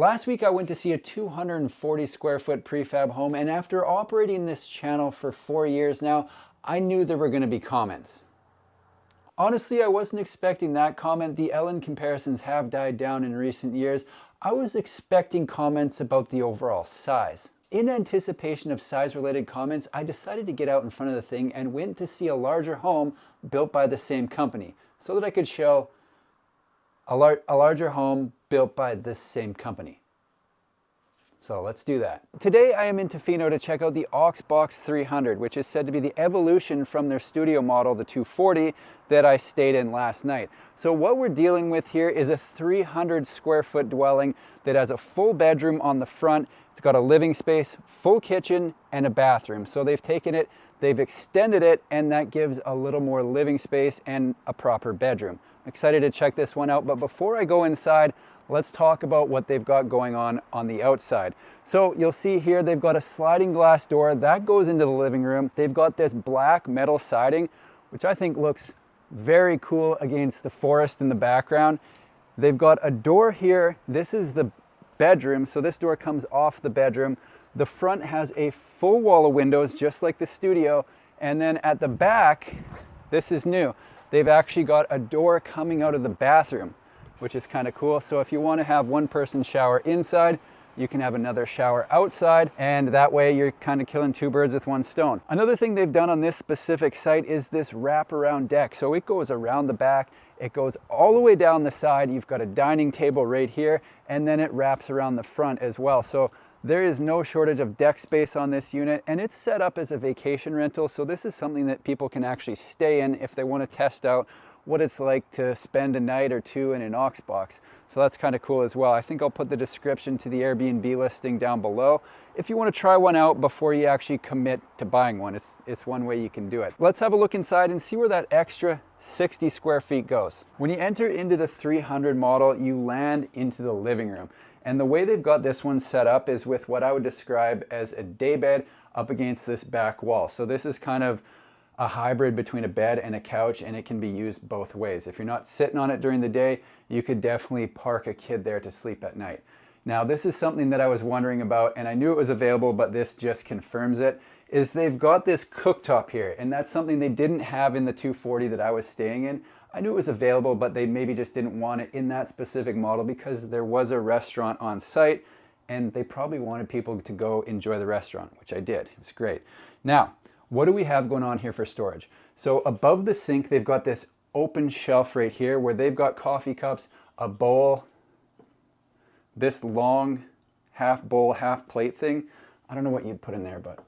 Last week I went to see a 240 square foot prefab home, and after operating this channel for 4 years now, I knew there were going to be comments. Honestly, I wasn't expecting that comment. The Ellen comparisons have died down in recent years. I was expecting comments about the overall size. In anticipation of size-related comments, I decided to get out in front of the thing and went to see a larger home built by the same company so that I could show a larger home built by this same company. So let's do that. Today I am in Tofino to check out the Oxbox 300, which is said to be the evolution from their studio model, the 240, that I stayed in last night. So what we're dealing with here is a 300 square foot dwelling that has a full bedroom on the front. It's got a living space, full kitchen, and a bathroom. So they've taken it, they've extended it, and that gives a little more living space and a proper bedroom. I'm excited to check this one out, but before I go inside, let's talk about what they've got going on the outside. So you'll see here they've got a sliding glass door that goes into the living room. They've got this black metal siding, which I think looks very cool against the forest in the background. They've got a door here. This is the bedroom, so this door comes off the bedroom. The front has a full wall of windows, just like the studio. And then at the back, this is new. They've actually got a door coming out of the bathroom, which is kind of cool. So if you want to have one person shower inside, you can have another shower outside, and that way you're kind of killing two birds with one stone. Another thing they've done on this specific site is this wraparound deck. So it goes around the back, it goes all the way down the side. You've got a dining table right here, and then it wraps around the front as well. So there is no shortage of deck space on this unit, and it's set up as a vacation rental. So this is something that people can actually stay in if they want to test out what it's like to spend a night or two in an Oxbox. So that's kind of cool as well. I think I'll put the description to the Airbnb listing down below if you want to try one out before you actually commit to buying one. It's one way you can do it. Let's have a look inside and see where that extra 60 square feet goes. When you enter into the 300 model, you land into the living room. And the way they've got this one set up is with what I would describe as a daybed up against this back wall. So this is kind of a hybrid between a bed and a couch, and it can be used both ways. If you're not sitting on it during the day, you could definitely park a kid there to sleep at night. Now, this is something that I was wondering about, and I knew it was available, but this just confirms it, is they've got this cooktop here, and that's something they didn't have in the 240 that I was staying in. I knew it was available, but they maybe just didn't want it in that specific model because there was a restaurant on site, and they probably wanted people to go enjoy the restaurant, which I did. It was great. Now, what do we have going on here for storage? So above the sink, they've got this open shelf right here where they've got coffee cups, a bowl, this long half bowl, half plate thing. I don't know what you'd put in there, but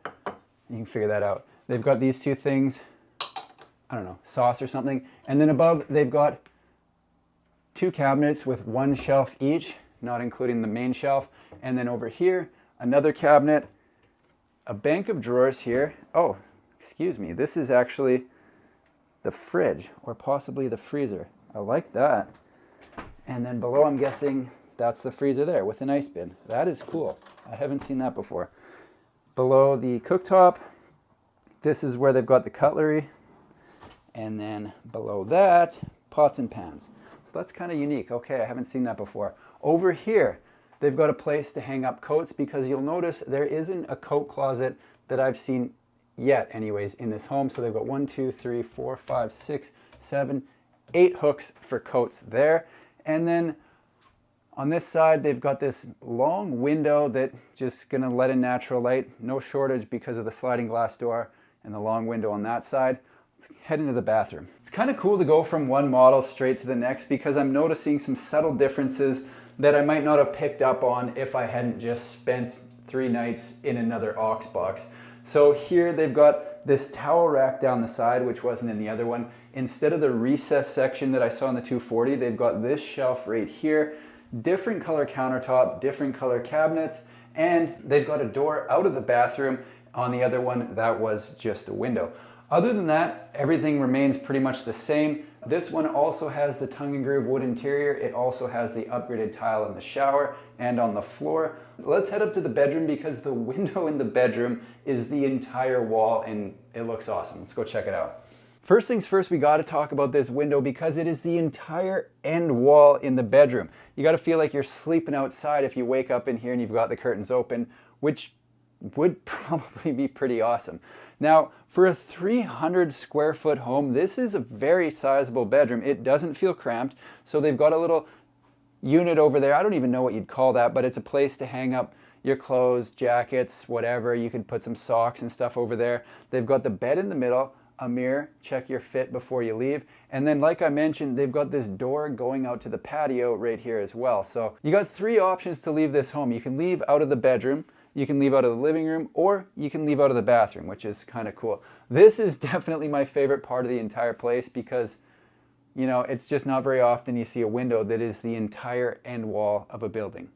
you can figure that out. They've got these two things, I don't know, sauce or something. And then above, they've got two cabinets with one shelf each, not including the main shelf. And then over here, another cabinet, a bank of drawers here. Oh, excuse me, this is actually the fridge or possibly the freezer. I like that. And then below, I'm guessing that's the freezer there with an ice bin. That is cool. I haven't seen that before. Below the cooktop, this is where they've got the cutlery. And then below that, pots and pans. So that's kind of unique. Okay, I haven't seen that before. Over here, they've got a place to hang up coats because you'll notice there isn't a coat closet that I've seen yet anyways in this home. So they've got 1, 2, 3, 4, 5, 6, 7, 8 hooks for coats there. And then on this side, they've got this long window that just gonna let in natural light. No shortage because of the sliding glass door and the long window on that side. Let's head into the bathroom. It's kind of cool to go from one model straight to the next because I'm noticing some subtle differences that I might not have picked up on if I hadn't just spent 3 nights in another Oxbox. So here they've got this towel rack down the side, which wasn't in the other one. Instead of the recess section that I saw in the 240, they've got this shelf right here, different color countertop, different color cabinets, and they've got a door out of the bathroom. On the other one, that was just a window. Other than that, everything remains pretty much the same. This one also has the tongue and groove wood interior. It also has the upgraded tile in the shower and on the floor. Let's head up to the bedroom because the window in the bedroom is the entire wall and it looks awesome. Let's go check it out. First things first, we got to talk about this window because it is the entire end wall in the bedroom. You got to feel like you're sleeping outside if you wake up in here and you've got the curtains open, which would probably be pretty awesome. Now, for a 300 square foot home, this is a very sizable bedroom. It doesn't feel cramped, so they've got a little unit over there. I don't even know what you'd call that, but it's a place to hang up your clothes, jackets, whatever. You could put some socks and stuff over there. They've got the bed in the middle, a mirror, check your fit before you leave. And then like I mentioned, they've got this door going out to the patio right here as well. So you got three options to leave this home. You can leave out of the bedroom, you can leave out of the living room, or you can leave out of the bathroom, which is kind of cool. This is definitely my favorite part of the entire place because, you know, it's just not very often you see a window that is the entire end wall of a building.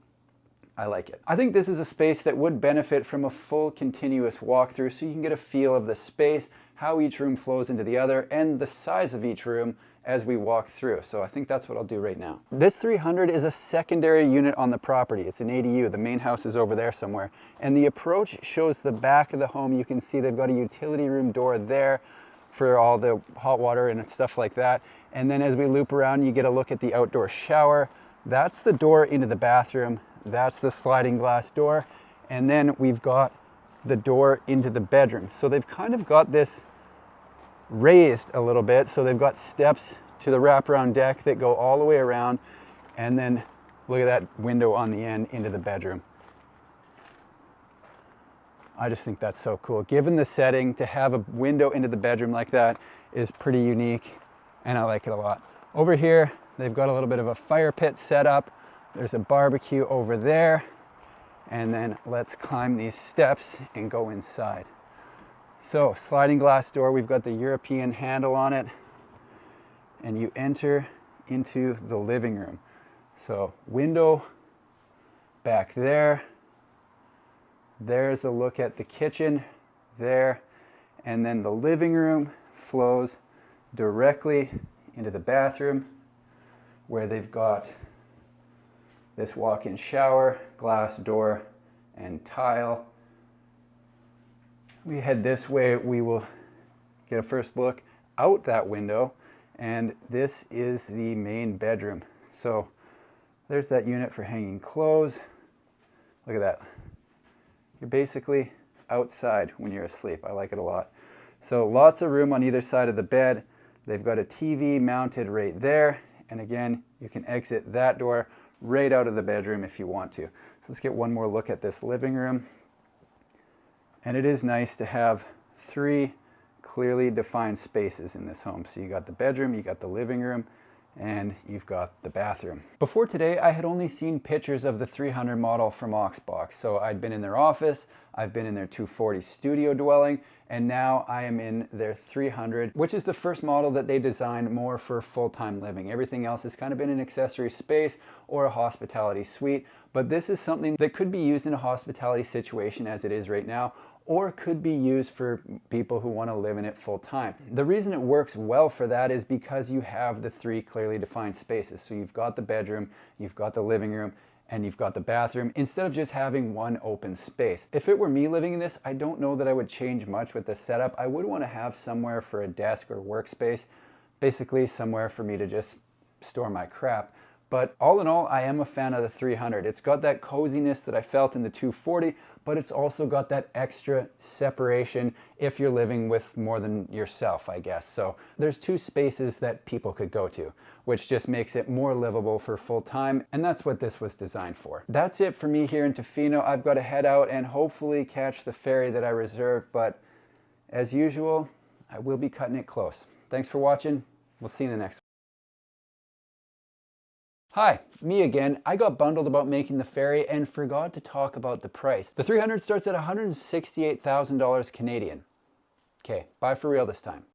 I like it. I think this is a space that would benefit from a full continuous walkthrough so you can get a feel of the space, how each room flows into the other, and the size of each room as we walk through. So I think that's what I'll do right now. This 300 is a secondary unit on the property. It's an ADU. The main house is over there somewhere. And the approach shows the back of the home. You can see they've got a utility room door there for all the hot water and stuff like that. And then as we loop around, you get a look at the outdoor shower. That's the door into the bathroom. That's the sliding glass door. And then we've got the door into the bedroom. So they've kind of got this raised a little bit. So they've got steps to the wraparound deck that go all the way around. And then look at that window on the end into the bedroom. I just think that's so cool. Given the setting, to have a window into the bedroom like that is pretty unique, and I like it a lot. Over here, they've got a little bit of a fire pit set up. There's a barbecue over there. And then let's climb these steps and go inside. So, sliding glass door, we've got the European handle on it. And you enter into the living room. So, window back there. There's a look at the kitchen there. And then the living room flows directly into the bathroom where they've got this walk-in shower, glass door, and tile. We head this way, we will get a first look out that window, and this is the main bedroom. So there's that unit for hanging clothes. Look at that. You're basically outside when you're asleep. I like it a lot. So lots of room on either side of the bed. They've got a TV mounted right there. And again, you can exit that door right out of the bedroom if you want to. So let's get one more look at this living room. And it is nice to have three clearly defined spaces in this home. So you got the bedroom, you got the living room, and you've got the bathroom. Before today, I had only seen pictures of the 300 model from Oxbox. So I'd been in their office, I've been in their 240 studio dwelling, and now I am in their 300, which is the first model that they designed more for full-time living. Everything else has kind of been an accessory space or a hospitality suite, but this is something that could be used in a hospitality situation as it is right now, or could be used for people who want to live in it full time. The reason it works well for that is because you have the three clearly defined spaces. So you've got the bedroom, you've got the living room, and you've got the bathroom, instead of just having one open space. If it were me living in this, I don't know that I would change much with the setup. I would want to have somewhere for a desk or workspace, basically somewhere for me to just store my crap. But all in all, I am a fan of the 300. It's got that coziness that I felt in the 240, but it's also got that extra separation if you're living with more than yourself, I guess. So there's two spaces that people could go to, which just makes it more livable for full time, and that's what this was designed for. That's it for me here in Tofino. I've got to head out and hopefully catch the ferry that I reserved, but as usual, I will be cutting it close. Thanks for watching. We'll see you in the next one. Hi, me again. I got bundled about making the ferry and forgot to talk about the price. The 300 starts at $168,000 Canadian. Okay, bye for real this time.